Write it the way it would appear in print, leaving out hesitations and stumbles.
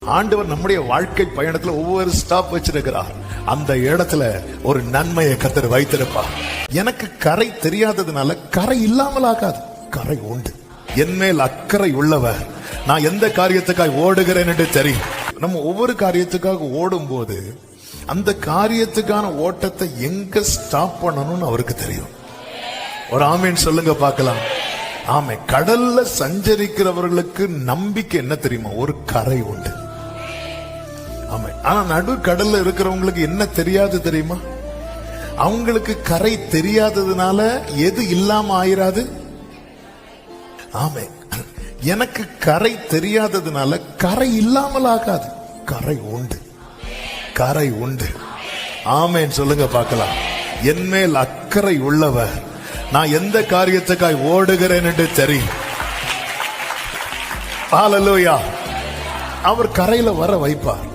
ஆண்டவர் நம்முடைய வாழ்க்கை பயணத்துல ஒவ்வொரு ஸ்டாப் வச்சிருக்கிறார். அந்த இடத்துல ஒரு நன்மையை கர்த்தர் வைத்திருப்பார். எனக்கு கரை தெரியாததுனால கரை இல்லாமல் ஆகாது, கரை உண்டு. என் மேல் அக்கறை உள்ளவர், நான் எந்த காரியத்துக்காக ஓடுகிறேன் என்று தெரியும். நம்ம ஒவ்வொரு காரியத்துக்காக ஓடும் போது அந்த காரியத்துக்கான ஓட்டத்தை எங்க ஸ்டாப் பண்ணணும்னு அவருக்கு தெரியும். ஒரு ஆமேன் சொல்லுங்க பார்க்கலாம். ஆமே. கடல்ல சஞ்சரிக்கிறவர்களுக்கு நம்பிக்கை என்ன தெரியுமா? ஒரு கரை உண்டு. ஆமே. ஆனா நடு கடல்ல இருக்கிறவங்களுக்கு என்ன தெரியாது தெரியுமா? அவங்களுக்கு கரை தெரியாததுனால எது இல்லாம ஆயிராது. ஆமே. எனக்கு கரை தெரியாததுனால கரை இல்லாமல் ஆகாது, கரை உண்டு, கரை உண்டு. ஆமேன் சொல்லுங்க பார்க்கலாம். என் மேல் அக்கறை உள்ளவர், நான் எந்த காரியத்துக்காய் ஓடுகிறேன் என்று தெரியும். ஹல்லேலூயா. அவர் கரையில வர வைப்பார்.